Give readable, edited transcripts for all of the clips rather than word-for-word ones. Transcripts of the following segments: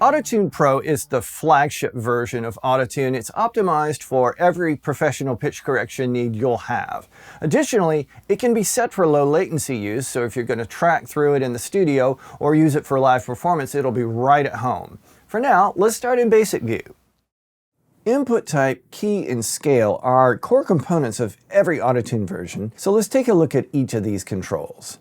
Auto-Tune Pro is the flagship version of Auto-Tune. It's optimized for every professional pitch correction need you'll have. Additionally, it can be set for low latency use, so if you're going to track through it in the studio or use it for live performance, it'll be right at home. For now, let's start in basic view. Input type, key, and scale are core components of every Auto-Tune version, so let's take a look at each of these controls.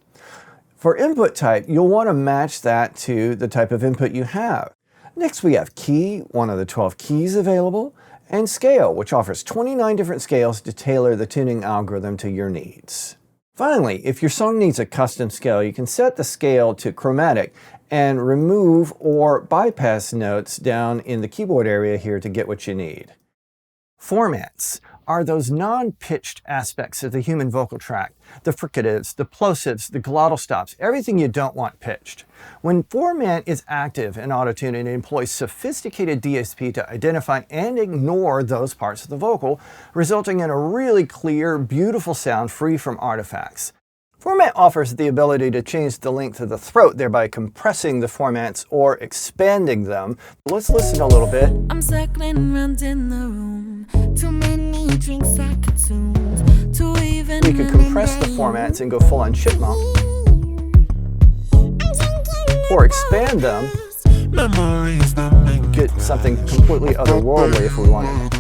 For input type, you'll want to match that to the type of input you have. Next we have key, one of the 12 keys available, and scale, which offers 29 different scales to tailor the tuning algorithm to your needs. Finally, if your song needs a custom scale, you can set the scale to chromatic and remove or bypass notes down in the keyboard area here to get what you need. Formats are those non-pitched aspects of the human vocal tract, the fricatives, the plosives, the glottal stops, everything you don't want pitched. When format is active in Auto-Tune, it employs sophisticated DSP to identify and ignore those parts of the vocal, resulting in a really clear, beautiful sound free from artifacts. Format offers the ability to change the length of the throat, thereby compressing the formats or expanding them. Let's listen a little bit. I'm circling around in the room. Too many drinks I consumed. To even We could compress the formats and go full on chipmunk. Or expand them. Get something completely otherworldly if we wanted.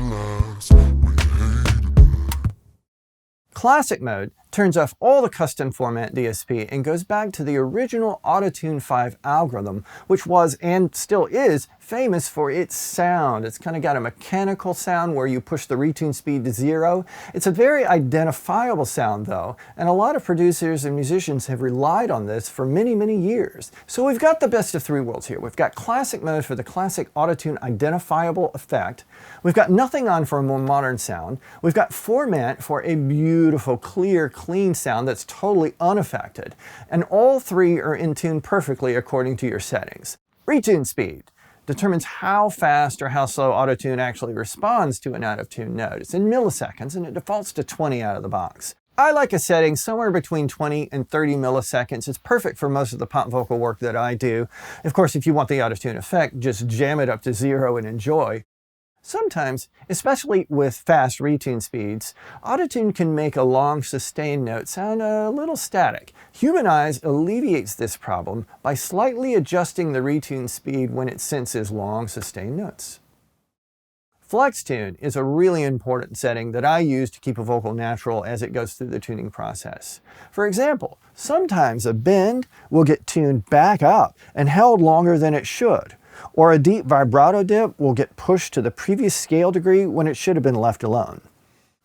Classic mode turns off all the custom format DSP and goes back to the original Auto-Tune 5 algorithm, which was and still is famous for its sound. It's kind of got a mechanical sound where you push the retune speed to 0. It's a very identifiable sound though, and a lot of producers and musicians have relied on this for many, many years. So we've got the best of three worlds here. We've got classic mode for the classic Auto-Tune identifiable effect. We've got nothing on for a more modern sound. We've got format for a beautiful, clear, clean sound that's totally unaffected. And all three are in tune perfectly according to your settings. Retune speed determines how fast or how slow Auto-Tune actually responds to an out-of-tune note. It's in milliseconds and it defaults to 20 out of the box. I like a setting somewhere between 20 and 30 milliseconds. It's perfect for most of the pop vocal work that I do. Of course, if you want the out-of-tune effect, just jam it up to 0 and enjoy. Sometimes, especially with fast retune speeds, Auto-Tune can make a long sustained note sound a little static. Humanize alleviates this problem by slightly adjusting the retune speed when it senses long sustained notes. Flextune is a really important setting that I use to keep a vocal natural as it goes through the tuning process. For example, sometimes a bend will get tuned back up and held longer than it should. Or a deep vibrato dip will get pushed to the previous scale degree when it should have been left alone.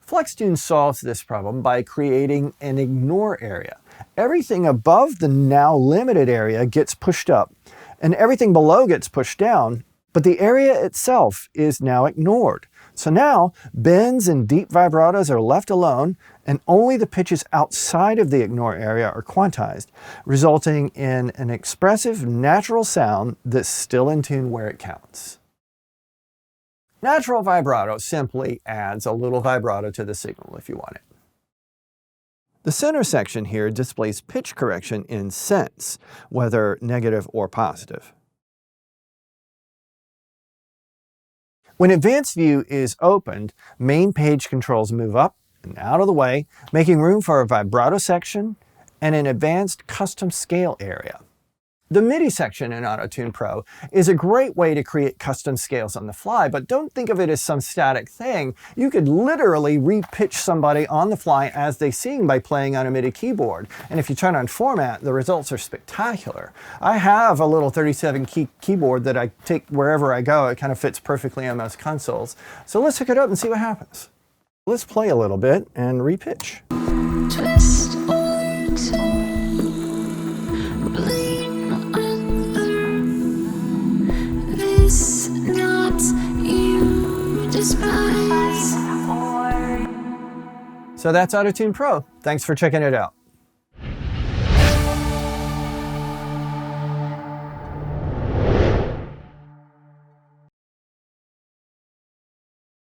Flextune solves this problem by creating an ignore area. Everything above the now limited area gets pushed up, and everything below gets pushed down, but the area itself is now ignored. So now, bends and deep vibratos are left alone, and only the pitches outside of the ignore area are quantized, resulting in an expressive, natural sound that's still in tune where it counts. Natural vibrato simply adds a little vibrato to the signal if you want it. The center section here displays pitch correction in cents, whether negative or positive. When advanced view is opened, main page controls move up and out of the way, making room for a vibrato section and an advanced custom scale area. The MIDI section in Auto-Tune Pro is a great way to create custom scales on the fly, but don't think of it as some static thing. You could literally re-pitch somebody on the fly as they sing by playing on a MIDI keyboard. And if you turn on format, the results are spectacular. I have a little 37-key keyboard that I take wherever I go. It kind of fits perfectly on most consoles. So let's hook it up and see what happens. Let's play a little bit and re-pitch. twist on bleeding under this not you despise. So that's Auto-Tune Pro. Thanks for checking it out.